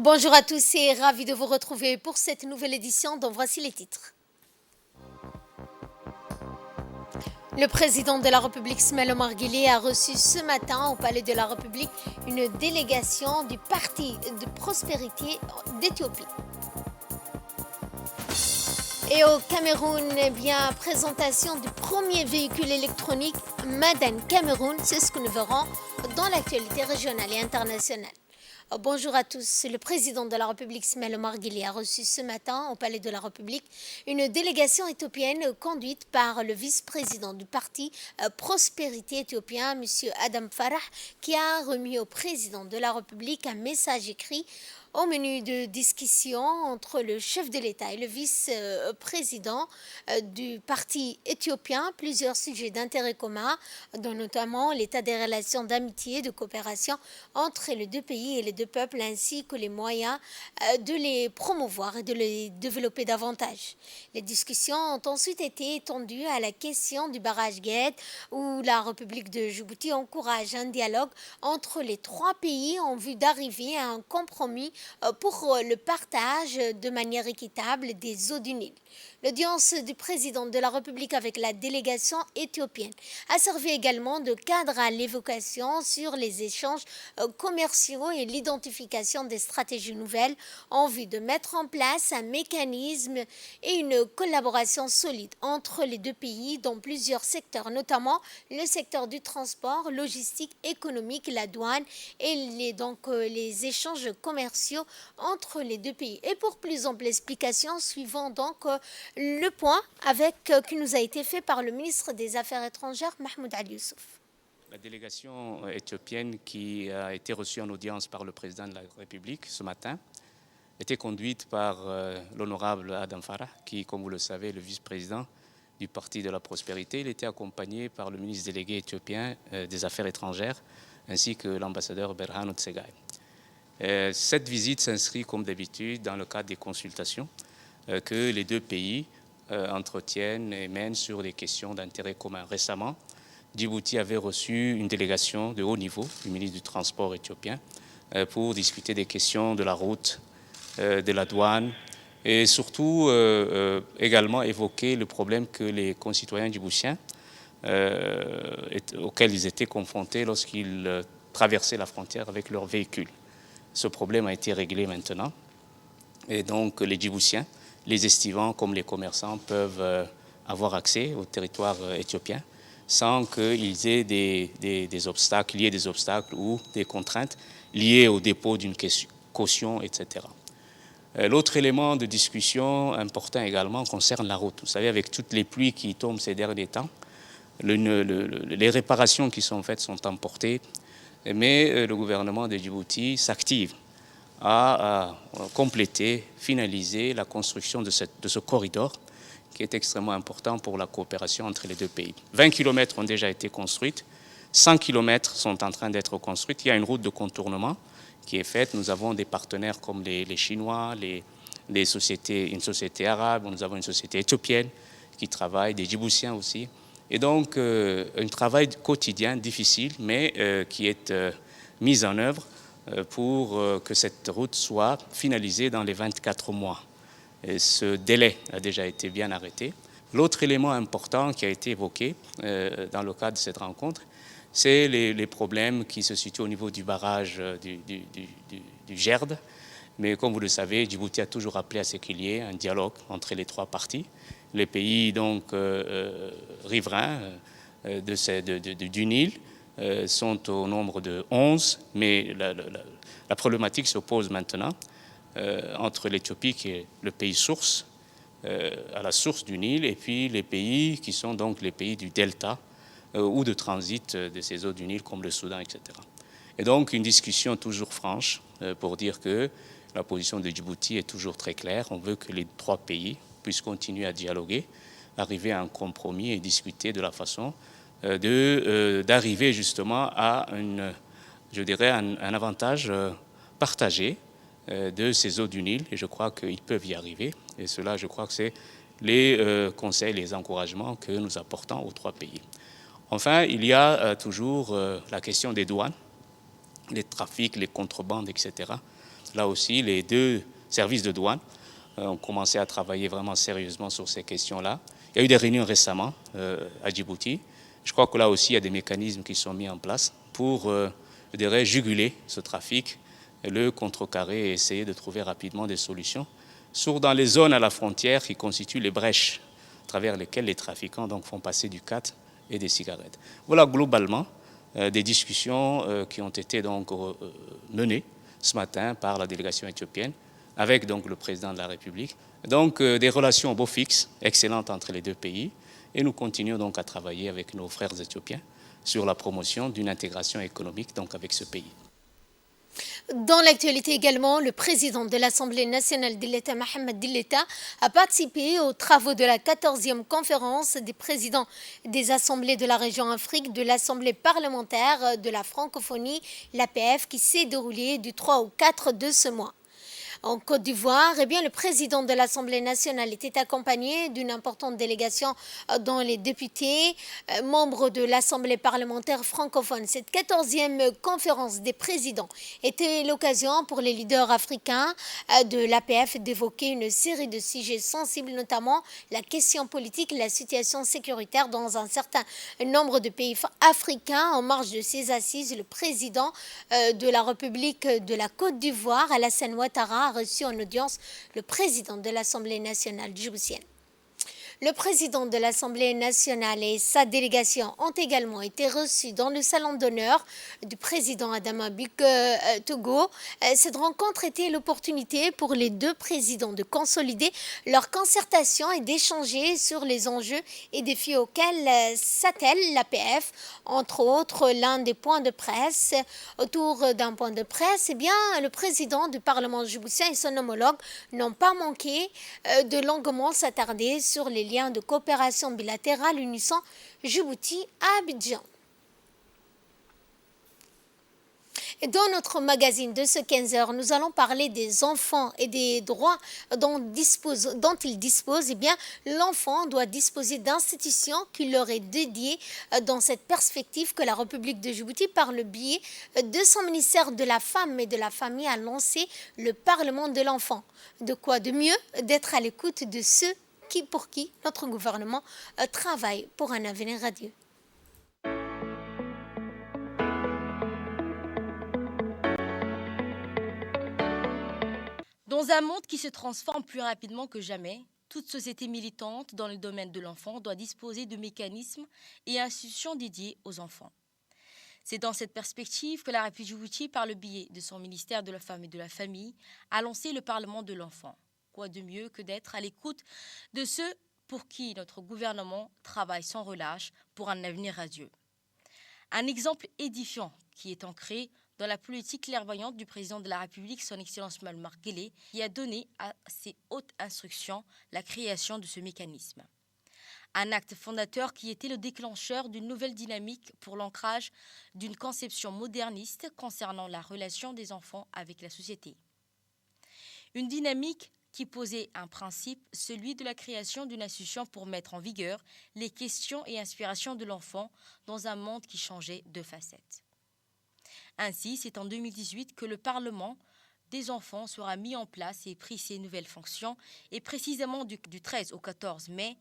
Bonjour à tous et ravi de vous retrouver pour cette nouvelle édition dont voici les titres. Le président de la République Ismaël Omar Guelleh a reçu ce matin au Palais de la République une délégation du Parti de prospérité d'Éthiopie. Et au Cameroun, présentation du premier véhicule électronique Made in Cameroun, c'est ce que nous verrons dans l'actualité régionale et internationale. Bonjour à tous. Le président de la République Ismaël Omar Guelleh a reçu ce matin au Palais de la République une délégation éthiopienne conduite par le vice-président du parti Prospérité éthiopien, M. Adam Farah, qui a remis au président de la République un message écrit au menu de discussion entre le chef de l'État et le vice-président du parti éthiopien, plusieurs sujets d'intérêt commun, dont notamment l'état des relations d'amitié et de coopération entre les deux pays et les deux peuples, ainsi que les moyens de les promouvoir et de les développer davantage. Les discussions ont ensuite été étendues à la question du barrage Gued, où la République de Djibouti encourage un dialogue entre les trois pays en vue d'arriver à un compromis pour le partage de manière équitable des eaux du Nil. L'audience du président de la République avec la délégation éthiopienne a servi également de cadre à l'évocation sur les échanges commerciaux et l'identification des stratégies nouvelles en vue de mettre en place un mécanisme et une collaboration solide entre les deux pays dans plusieurs secteurs, notamment le secteur du transport, logistique, économique, la douane et les échanges commerciaux entre les deux pays. Et pour plus ample explication, suivons donc le point qui nous a été fait par le ministre des Affaires étrangères, Mahmoud Ali Youssouf. La délégation éthiopienne qui a été reçue en audience par le président de la République ce matin était conduite par l'honorable Adam Farah, qui, comme vous le savez, est le vice-président du Parti de la Prospérité. Il était accompagné par le ministre délégué éthiopien des Affaires étrangères, ainsi que l'ambassadeur Berhanu Tsegaye. Cette visite s'inscrit, comme d'habitude, dans le cadre des consultations que les deux pays entretiennent et mènent sur des questions d'intérêt commun. Récemment, Djibouti avait reçu une délégation de haut niveau du ministre du Transport éthiopien pour discuter des questions de la route, de la douane et surtout également évoquer le problème que les concitoyens djiboutiens auxquels ils étaient confrontés lorsqu'ils traversaient la frontière avec leurs véhicules. Ce problème a été réglé maintenant et donc les Djiboutiens, les estivants comme les commerçants peuvent avoir accès au territoire éthiopien sans qu'ils aient des obstacles, liés des obstacles ou des contraintes liées au dépôt d'une caution, etc. L'autre élément de discussion important également concerne la route. Vous savez, avec toutes les pluies qui tombent ces derniers temps, les réparations qui sont faites sont emportées, mais le gouvernement de Djibouti s'active à compléter, finaliser la construction de ce corridor qui est extrêmement important pour la coopération entre les deux pays. 20 km ont déjà été construites, 100 km sont en train d'être construites. Il y a une route de contournement qui est faite. Nous avons des partenaires comme les Chinois, une société arabe, nous avons une société éthiopienne qui travaille, des Djiboutiens aussi. Et donc, un travail quotidien, difficile, mais qui est mis en œuvre pour que cette route soit finalisée dans les 24 mois. Et ce délai a déjà été bien arrêté. L'autre élément important qui a été évoqué dans le cadre de cette rencontre, c'est les problèmes qui se situent au niveau du barrage du Gerd. Mais comme vous le savez, Djibouti a toujours appelé à ce qu'il y ait un dialogue entre les trois parties. Les pays donc riverains du Nil sont au nombre de 11, mais la problématique se pose maintenant entre l'Éthiopie, qui est le pays source, à la source du Nil, et puis les pays qui sont donc les pays du delta ou de transit de ces eaux du Nil, comme le Soudan, etc. Et donc une discussion toujours franche pour dire que la position de Djibouti est toujours très claire. On veut que les trois pays puissent continuer à dialoguer, arriver à un compromis et discuter de la façon d'arriver justement à un avantage partagé de ces eaux du Nil. Et je crois qu'ils peuvent y arriver. Et cela, je crois que c'est les conseils, les encouragements que nous apportons aux trois pays. Enfin, il y a toujours la question des douanes, les trafics, les contrebandes, etc. Là aussi, les deux services de douane ont commencé à travailler vraiment sérieusement sur ces questions-là. Il y a eu des réunions récemment à Djibouti. Je crois que là aussi, il y a des mécanismes qui sont mis en place pour, je dirais, juguler ce trafic, le contrecarrer et essayer de trouver rapidement des solutions dans les zones à la frontière qui constituent les brèches à travers lesquelles les trafiquants donc, font passer du khat et des cigarettes. Voilà globalement des discussions qui ont été donc menées ce matin par la délégation éthiopienne avec donc le président de la République. Donc des relations au beau fixe excellentes entre les deux pays et nous continuons donc à travailler avec nos frères éthiopiens sur la promotion d'une intégration économique donc avec ce pays. Dans l'actualité également, le président de l'Assemblée nationale d'Illeta, Mohamed Dilleta, a participé aux travaux de la 14e conférence des présidents des assemblées de la région Afrique de l'Assemblée parlementaire de la francophonie, l'APF, qui s'est déroulée du 3 au 4 de ce mois. En Côte d'Ivoire, le président de l'Assemblée nationale était accompagné d'une importante délégation dont les députés, membres de l'Assemblée parlementaire francophone. Cette 14e conférence des présidents était l'occasion pour les leaders africains de l'APF d'évoquer une série de sujets sensibles, notamment la question politique, la situation sécuritaire dans un certain nombre de pays africains. En marge de ces assises, le président de la République de la Côte d'Ivoire, Alassane Ouattara, reçu en audience le président de l'Assemblée nationale djiboutienne. Le président de l'Assemblée nationale et sa délégation ont également été reçus dans le salon d'honneur du président Adama Togo. Cette rencontre était l'opportunité pour les deux présidents de consolider leur concertation et d'échanger sur les enjeux et défis auxquels s'attelle l'APF. Entre autres, l'un des points de presse. Autour d'un point de presse, le président du Parlement djiboutien et son homologue n'ont pas manqué de longuement s'attarder sur les liens de coopération bilatérale unissant Djibouti à Abidjan. Et dans notre magazine de ce 15h, nous allons parler des enfants et des droits dont ils disposent. L'enfant doit disposer d'institutions qui leur est dédiées dans cette perspective que la République de Djibouti, par le biais de son ministère de la Femme et de la Famille, a lancé le Parlement de l'enfant. De quoi de mieux d'être à l'écoute de ceux pour qui notre gouvernement travaille pour un avenir radieux. Dans un monde qui se transforme plus rapidement que jamais, toute société militante dans le domaine de l'enfant doit disposer de mécanismes et institutions dédiés aux enfants. C'est dans cette perspective que la République de Djibouti, par le biais de son ministère de la Femme et de la Famille, a lancé le Parlement de l'enfant. Quoi de mieux que d'être à l'écoute de ceux pour qui notre gouvernement travaille sans relâche pour un avenir radieux. Un exemple édifiant qui est ancré dans la politique clairvoyante du président de la République, son Excellence Malmar Guelleh, qui a donné à ses hautes instructions la création de ce mécanisme. Un acte fondateur qui était le déclencheur d'une nouvelle dynamique pour l'ancrage d'une conception moderniste concernant la relation des enfants avec la société. Une dynamique qui posait un principe, celui de la création d'une institution pour mettre en vigueur les questions et inspirations de l'enfant dans un monde qui changeait de facettes. Ainsi, c'est en 2018 que le Parlement des enfants sera mis en place et pris ses nouvelles fonctions, et précisément du 13 au 14 mai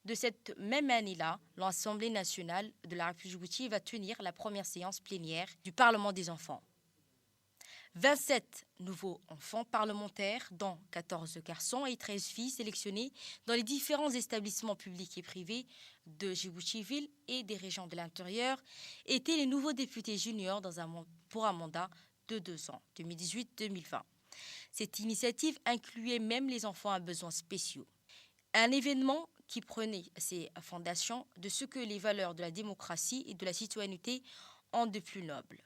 de cette même année-là, l'Assemblée nationale de la République de Djibouti va tenir la première séance plénière du Parlement des enfants. 27 nouveaux enfants parlementaires, dont 14 garçons et 13 filles sélectionnés dans les différents établissements publics et privés de Djibouti-Ville et des régions de l'intérieur, étaient les nouveaux députés juniors pour un mandat de 2 ans, 2018-2020. Cette initiative incluait même les enfants à besoins spéciaux. Un événement qui prenait ses fondations de ce que les valeurs de la démocratie et de la citoyenneté ont de plus noble.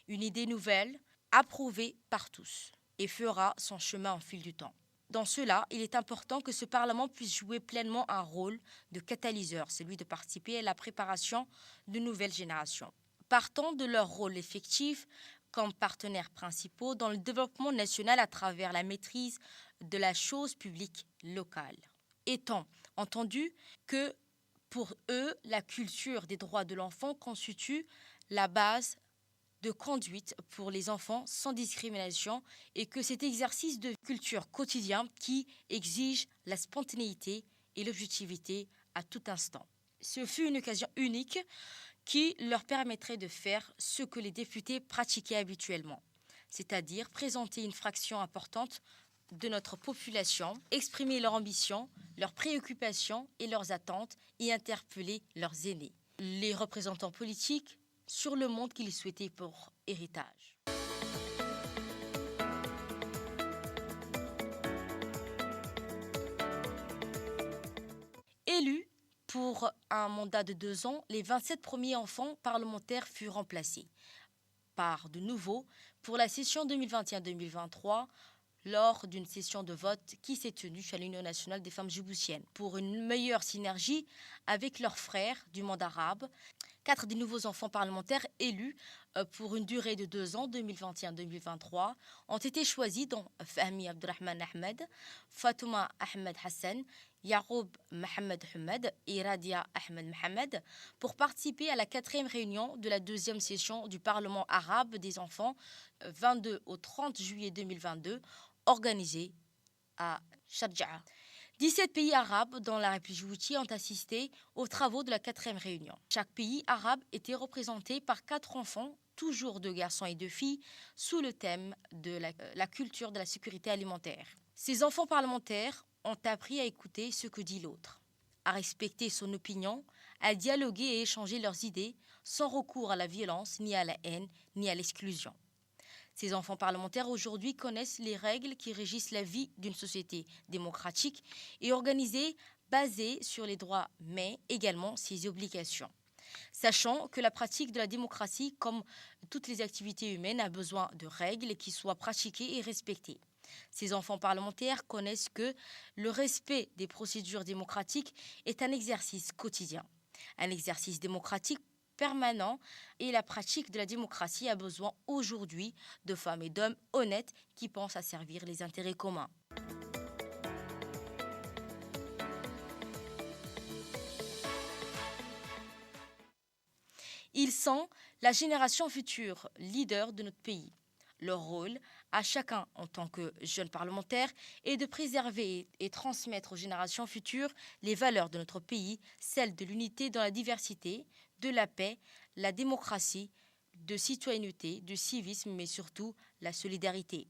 Une idée nouvelle, approuvé par tous, et fera son chemin au fil du temps. Dans cela, il est important que ce Parlement puisse jouer pleinement un rôle de catalyseur, celui de participer à la préparation de nouvelles générations. Partant de leur rôle effectif comme partenaires principaux dans le développement national à travers la maîtrise de la chose publique locale. Étant entendu que, pour eux, la culture des droits de l'enfant constitue la base de conduite pour les enfants sans discrimination et que cet exercice de culture quotidien qui exige la spontanéité et l'objectivité à tout instant. Ce fut une occasion unique qui leur permettrait de faire ce que les députés pratiquaient habituellement, c'est-à-dire présenter une fraction importante de notre population, exprimer leurs ambitions, leurs préoccupations et leurs attentes et interpeller leurs aînés, les représentants politiques, sur le monde qu'ils souhaitaient pour héritage. Élus pour un mandat de 2 ans, les 27 premiers enfants parlementaires furent remplacés par de nouveaux pour la session 2021-2023 lors d'une session de vote qui s'est tenue à l'Union nationale des femmes djiboutiennes. Pour une meilleure synergie avec leurs frères du monde arabe, 4 des nouveaux enfants parlementaires élus pour une durée de 2 ans, 2021-2023, ont été choisis dont Fahmi Abdurrahman Ahmed, Fatouma Ahmed Hassan, Yaroub Mohamed Ahmed et Radia Ahmed Mohamed pour participer à la 4e réunion de la 2e session du Parlement arabe des enfants 22 au 30 juillet 2022 organisée à Sharjah. 17 pays arabes dans la République djibouti ont assisté aux travaux de la 4e réunion. Chaque pays arabe était représenté par 4 enfants, toujours 2 garçons et 2 filles, sous le thème de la culture de la sécurité alimentaire. Ces enfants parlementaires ont appris à écouter ce que dit l'autre, à respecter son opinion, à dialoguer et échanger leurs idées sans recours à la violence, ni à la haine, ni à l'exclusion. Ces enfants parlementaires aujourd'hui connaissent les règles qui régissent la vie d'une société démocratique et organisée basée sur les droits, mais également ses obligations. Sachant que la pratique de la démocratie, comme toutes les activités humaines, a besoin de règles qui soient pratiquées et respectées. Ces enfants parlementaires connaissent que le respect des procédures démocratiques est un exercice quotidien, un exercice démocratique permanent et la pratique de la démocratie a besoin aujourd'hui de femmes et d'hommes honnêtes qui pensent à servir les intérêts communs. Ils sont la génération future, leader de notre pays. Leur rôle, à chacun en tant que jeune parlementaire, est de préserver et transmettre aux générations futures les valeurs de notre pays, celles de l'unité dans la diversité, de la paix, la démocratie, de citoyenneté, de civisme, mais surtout la solidarité.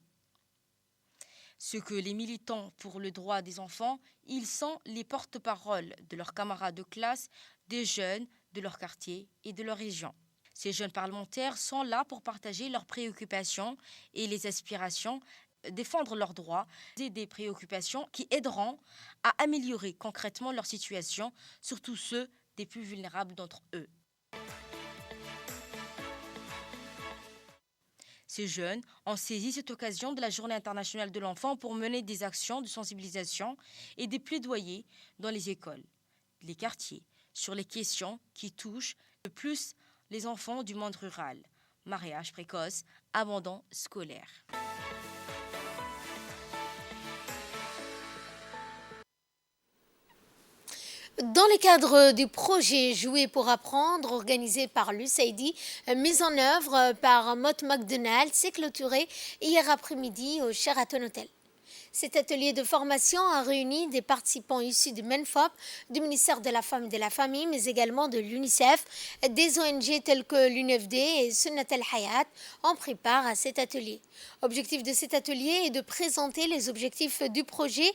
Ce que les militants pour le droit des enfants, ils sont les porte-paroles de leurs camarades de classe, des jeunes de leur quartier et de leur région. Ces jeunes parlementaires sont là pour partager leurs préoccupations et les aspirations, défendre leurs droits et des préoccupations qui aideront à améliorer concrètement leur situation, surtout ceux des plus vulnérables d'entre eux. Ces jeunes ont saisi cette occasion de la Journée internationale de l'enfant pour mener des actions de sensibilisation et des plaidoyers dans les écoles, les quartiers, sur les questions qui touchent le plus les enfants du monde rural, mariage précoce, abandon scolaire. Dans le cadre du projet Jouer pour apprendre, organisé par l'USAID, mis en œuvre par Mott MacDonald, s'est clôturé hier après-midi au Sheraton Hotel. Cet atelier de formation a réuni des participants issus du MENFOP, du ministère de la Femme et de la Famille, mais également de l'UNICEF. Des ONG telles que l'UNFD et Sunnat al-Hayat ont pris part à cet atelier. L'objectif de cet atelier est de présenter les objectifs du projet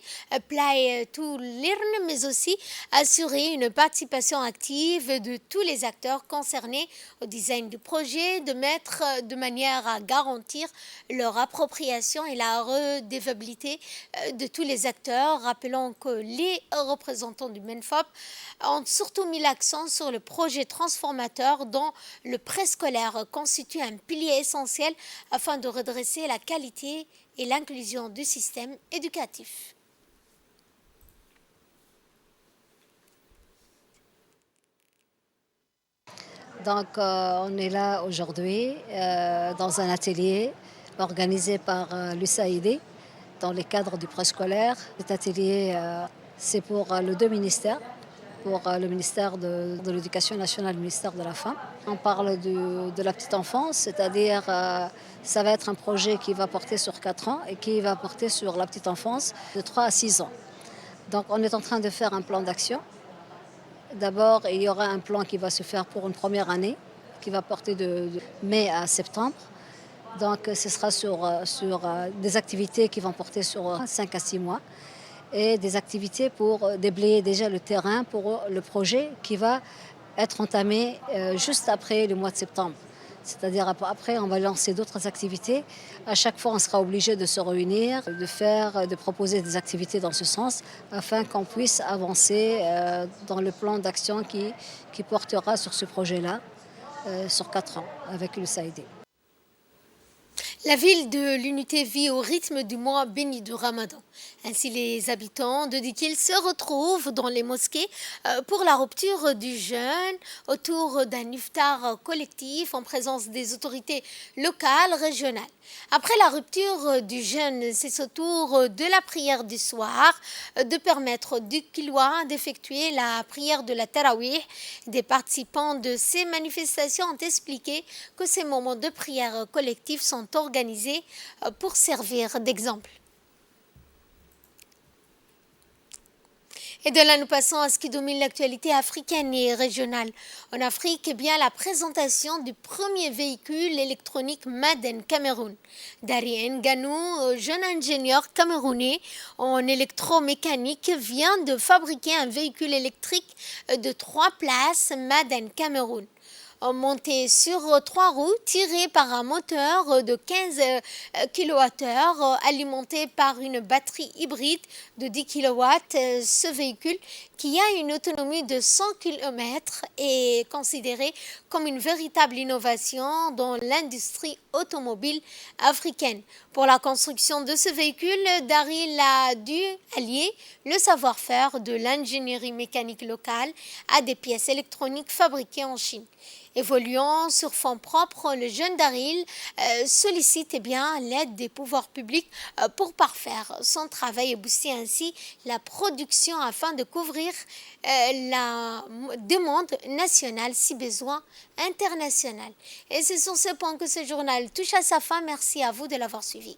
Play to Learn, mais aussi assurer une participation active de tous les acteurs concernés au design du projet, de manière à garantir leur appropriation et la redevabilité de tous les acteurs. Rappelons que les représentants du MENFOP ont surtout mis l'accent sur le projet transformateur dont le préscolaire constitue un pilier essentiel afin de redresser la qualité et l'inclusion du système éducatif. Donc, on est là aujourd'hui dans un atelier organisé par l'USAID dans le cadre du préscolaire. Cet atelier, c'est pour les 2 ministères, pour le ministère de l'Éducation nationale, le ministère de la Femme. On parle de la petite enfance, c'est-à-dire ça va être un projet qui va porter sur 4 ans et qui va porter sur la petite enfance de 3 à 6 ans. Donc on est en train de faire un plan d'action. D'abord, il y aura un plan qui va se faire pour une première année, qui va porter de mai à septembre. Donc ce sera sur des activités qui vont porter sur 5 à 6 mois et des activités pour déblayer déjà le terrain pour le projet qui va être entamé juste après le mois de septembre. C'est-à-dire après, on va lancer d'autres activités. À chaque fois, on sera obligé de se réunir, de proposer des activités dans ce sens, afin qu'on puisse avancer dans le plan d'action qui portera sur ce projet-là sur 4 ans avec l'USAID. La ville de l'Unité vit au rythme du mois béni du Ramadan. Ainsi, les habitants de Dikil se retrouvent dans les mosquées pour la rupture du jeûne autour d'un iftar collectif en présence des autorités locales, régionales. Après la rupture du jeûne, c'est au tour de la prière du soir de permettre aux Dikilois d'effectuer la prière de la Tarawih. Des participants de ces manifestations ont expliqué que ces moments de prière collective sont organisés pour servir d'exemple. Et de là, nous passons à ce qui domine l'actualité africaine et régionale. En Afrique, eh bien, la présentation du premier véhicule électronique Made in Cameroun. Dari Nganou, jeune ingénieur camerounais en électromécanique, vient de fabriquer un véhicule électrique de 3 places Made in Cameroun. Monté sur 3 roues, tiré par un moteur de 15 kWh, alimenté par une batterie hybride de 10 kW. Ce véhicule, qui a une autonomie de 100 km, est considéré comme une véritable innovation dans l'industrie automobile africaine. Pour la construction de ce véhicule, Daryl a dû allier le savoir-faire de l'ingénierie mécanique locale à des pièces électroniques fabriquées en Chine. Évoluant sur fonds propres, le jeune Daryl sollicite l'aide des pouvoirs publics pour parfaire son travail et booster ainsi la production afin de couvrir la demande nationale, si besoin international. Et ce sont ces points que ce journal touche à sa fin. Merci à vous de l'avoir suivi.